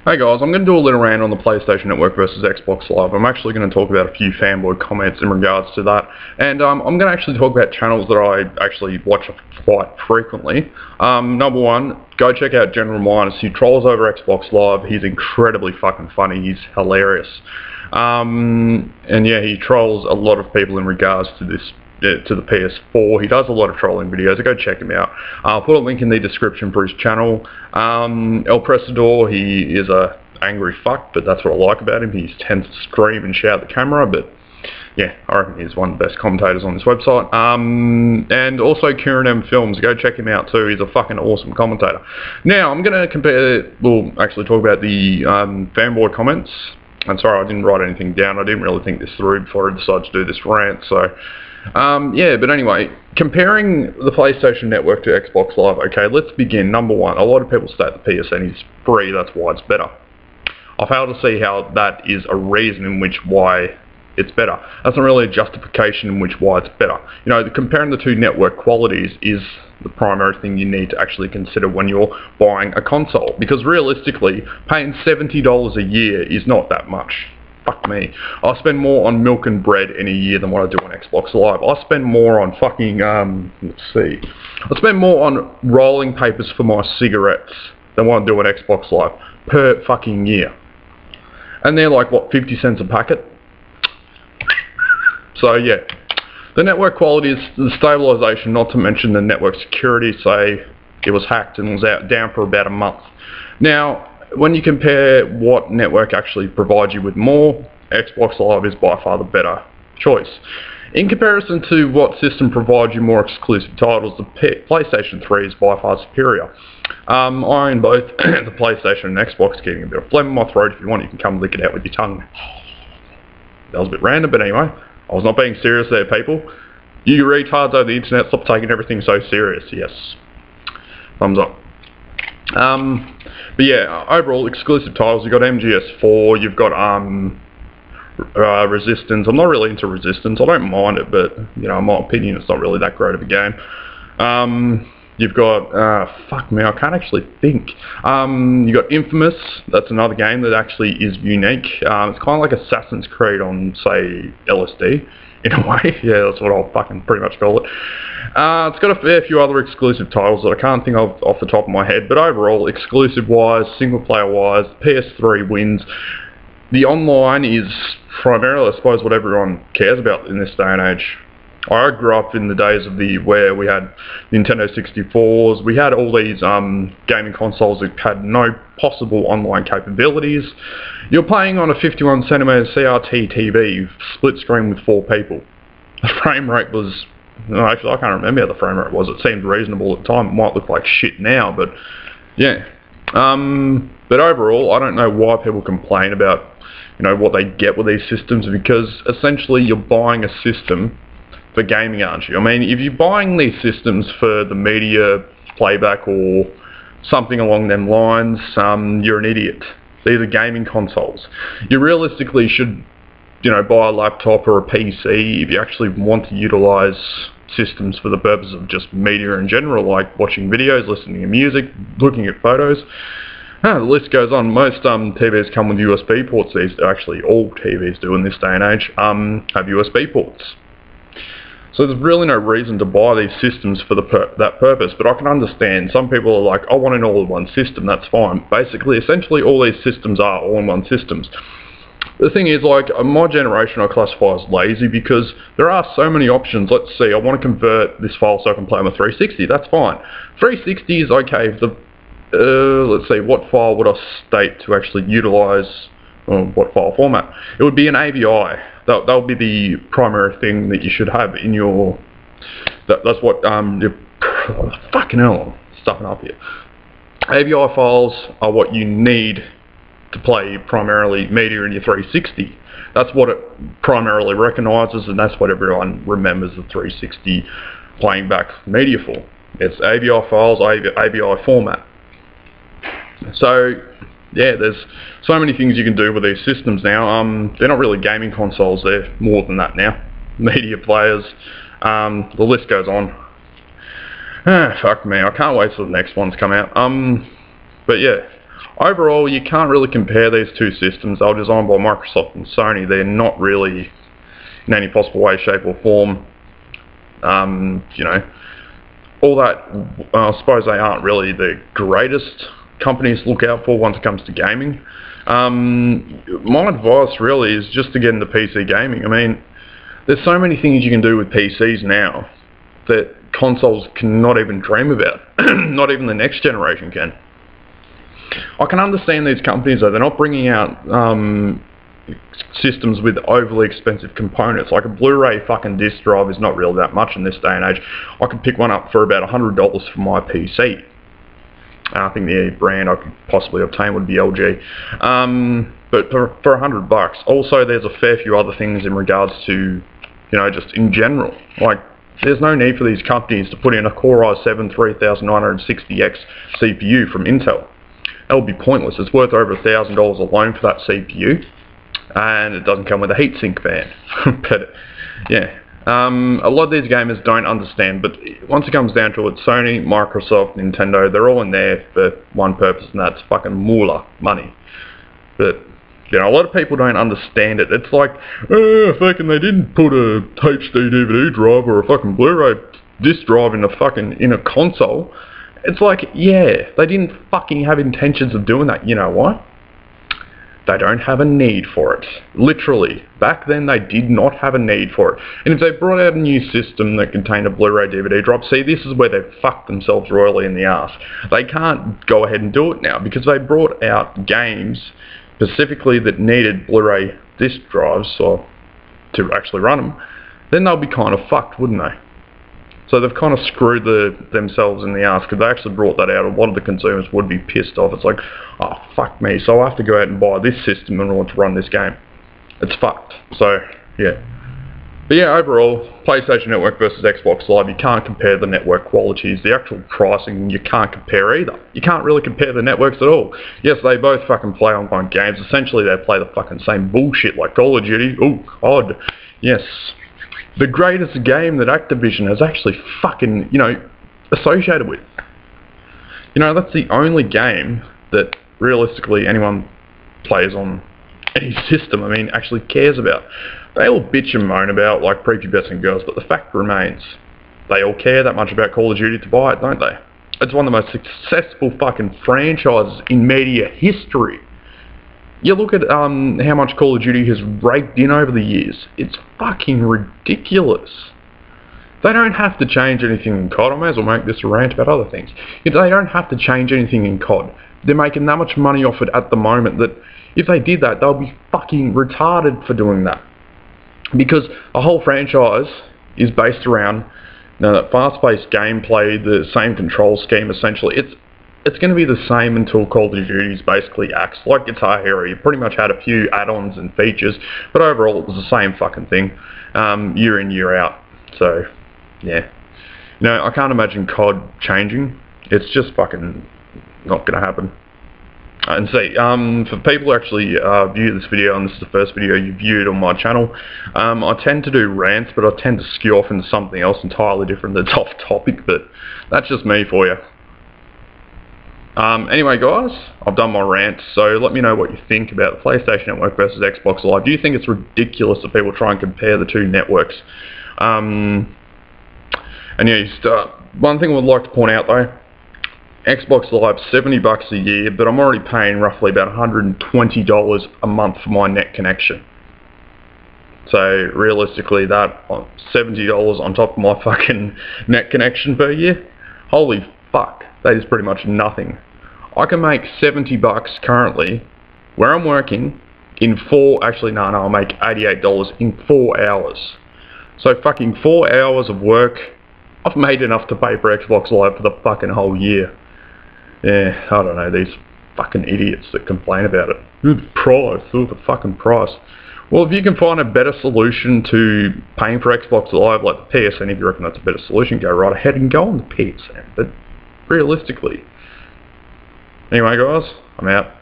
Hey guys, I'm going to do a little rant on the PlayStation Network versus Xbox Live. I'm actually going to talk about a few fanboy comments in regards to that, and I'm going to actually talk about channels that I actually watch quite frequently. Number one, go check out General Minus. He trolls over Xbox Live. He's incredibly fucking funny. He's hilarious. And yeah, he trolls a lot of people in regards to this. To the PS4. He does a lot of trolling videos, so go check him out. I'll put a link in the description for his channel. El Presador, he is a angry fuck, but that's what I like about him. He tends to scream and shout at the camera, but yeah, I reckon he's one of the best commentators on this website. And also Kieran M Films, go check him out too. He's a fucking awesome commentator. Now, I'm going to actually talk about the fanboy comments. I'm sorry, I didn't write anything down. I didn't really think this through before I decided to do this rant, so yeah, but anyway, comparing the PlayStation Network to Xbox Live, okay, let's begin. Number one, a lot of people state the PSN is free, that's why it's better. I fail to see how that is a reason in which why it's better. That's not really a justification in which why it's better. You know, comparing the two network qualities is the primary thing you need to actually consider when you're buying a console, because realistically, paying $70 a year is not that much. Fuck me. I spend more on milk and bread in a year than what I do on Xbox Live. I spend more on fucking, let's see. I spend more on rolling papers for my cigarettes than what I do on Xbox Live per fucking year. And they're like, what, 50 cents a packet? So yeah. The network quality is the stabilization, not to mention the network security. Say it was hacked and was down for about a month. Now, when you compare what network actually provides you with more, Xbox Live is by far the better choice. In comparison to what system provides you more exclusive titles, the PlayStation 3 is by far superior. I own both the PlayStation and Xbox, getting a bit of phlegm in my throat. If you want, you can come lick it out with your tongue. That was a bit random, but anyway, I was not being serious there, people. You retards over the internet, stop taking everything so serious. Yes. Thumbs up. But yeah, overall exclusive titles, you've got MGS4, you've got Resistance. I'm not really into Resistance, I don't mind it, but you know, in my opinion it's not really that great of a game. You've got, fuck me, I can't actually think. You've got Infamous, that's another game that actually is unique. It's kind of like Assassin's Creed on, say, LSD. In a way, yeah, that's what I'll fucking pretty much call it. It's got a fair few other exclusive titles that I can't think of off the top of my head, but overall, exclusive-wise, single-player-wise, PS3 wins. The online is primarily, I suppose, what everyone cares about in this day and age. I grew up in the days of where we had Nintendo 64s, we had all these gaming consoles that had no possible online capabilities. You're playing on a 51cm CRT TV, split screen with 4 people. The frame rate was, no, actually I can't remember how the frame rate was, it seemed reasonable at the time, it might look like shit now, but yeah. But overall, I don't know why people complain about, you know, what they get with these systems, because essentially you're buying a system for gaming, aren't you? I mean, if you're buying these systems for the media playback or something along them lines, you're an idiot. These are gaming consoles. You realistically should, you know, buy a laptop or a PC if you actually want to utilize systems for the purpose of just media in general, like watching videos, listening to music, looking at photos. The list goes on. Most TVs come with USB ports. Actually, all TVs do in this day and age have USB ports. So there's really no reason to buy these systems for that purpose, but I can understand some people are like, I want an all-in-one system, that's fine. Basically, essentially all these systems are all-in-one systems. The thing is, like, my generation I classify as lazy because there are so many options. Let's see, I want to convert this file so I can play on my 360, that's fine. 360 is okay if let's see, what file would I state to actually utilize, what file format? It would be an AVI. That would be the primary thing that you should have in your... That's what... fucking hell, I'm stuffing up here. AVI files are what you need to play primarily media in your 360. That's what it primarily recognises, and that's what everyone remembers the 360 playing back media for. It's AVI files, AVI format. So... yeah, there's so many things you can do with these systems now. They're not really gaming consoles, they're more than that now. Media players, the list goes on. Fuck me, I can't wait till the next ones come out. But yeah, overall, you can't really compare these two systems. They were designed by Microsoft and Sony. They're not really, in any possible way, shape or form, you know, all that. I suppose they aren't really the greatest companies to look out for once it comes to gaming. My advice really is just to get into PC gaming. I mean, there's so many things you can do with PCs now that consoles cannot even dream about. Not even the next generation can. I can understand these companies though, they're not bringing out systems with overly expensive components. Like a Blu-ray fucking disc drive is not really that much in this day and age. I could pick one up for about $100 for my PC. I think the brand I could possibly obtain would be LG. But for $100. Also, there's a fair few other things in regards to, you know, just in general. Like, there's no need for these companies to put in a Core i7 3960X CPU from Intel. That would be pointless. It's worth over $1,000 alone for that CPU, and it doesn't come with a heatsink fan. But yeah, a lot of these gamers don't understand. But once it comes down to it, Sony, Microsoft, Nintendo, they're all in there for one purpose, and that's fucking moolah, money. But you know, a lot of people don't understand it. It's like, fucking, they didn't put a HD DVD drive or a fucking Blu-ray disc drive in a console. It's like, yeah, they didn't fucking have intentions of doing that. You know what? They don't have a need for it. Literally. Back then, they did not have a need for it. And if they brought out a new system that contained a Blu-ray DVD drive, see, this is where they've fucked themselves royally in the arse. They can't go ahead and do it now because they brought out games specifically that needed Blu-ray disc drives or to actually run them. Then they'll be kind of fucked, wouldn't they? So they've kind of screwed themselves in the ass because they actually brought that out. A lot of the consumers would be pissed off. It's like, oh, fuck me. So I have to go out and buy this system in order to run this game. It's fucked. So, yeah. But yeah, overall, PlayStation Network versus Xbox Live, you can't compare the network qualities. The actual pricing, you can't compare either. You can't really compare the networks at all. Yes, they both fucking play online games. Essentially, they play the fucking same bullshit like Call of Duty. Ooh, COD. Yes. The greatest game that Activision has actually fucking, you know, associated with. You know, that's the only game that realistically anyone plays on any system, I mean, actually cares about. They all bitch and moan about, like, prepubescent girls, but the fact remains, they all care that much about Call of Duty to buy it, don't they? It's one of the most successful fucking franchises in media history. You look at how much Call of Duty has raked in over the years. It's fucking ridiculous. They don't have to change anything in COD. I may as well make this a rant about other things. They don't have to change anything in COD. They're making that much money off it at the moment that if they did that, they'll be fucking retarded for doing that. Because the whole franchise is based around, you know, that fast-paced gameplay, the same control scheme essentially. It's going to be the same until Call of Duty basically acts like Guitar Hero. You pretty much had a few add-ons and features, but overall it was the same fucking thing, year in, year out. So, yeah. You know, I can't imagine COD changing. It's just fucking not going to happen. And see, for people who actually view this video, and this is the first video you viewed on my channel, I tend to do rants, but I tend to skew off into something else entirely different that's off topic, but that's just me for you. Anyway guys, I've done my rant, so let me know what you think about the PlayStation Network versus Xbox Live. Do you think it's ridiculous that people try and compare the two networks? And yeah, one thing I would like to point out though, Xbox Live, $70 a year, but I'm already paying roughly about $120 a month for my net connection. So realistically, that $70 on top of my fucking net connection per year, holy fuck, that is pretty much nothing. I can make $70 currently, where I'm working, in I'll make $88 in 4 hours. So fucking 4 hours of work, I've made enough to pay for Xbox Live for the fucking whole year. Yeah, I don't know, these fucking idiots that complain about it. The price, the fucking price. Well, if you can find a better solution to paying for Xbox Live, like the PSN, if you reckon that's a better solution, go right ahead and go on the PSN. But realistically. Anyway guys, I'm out.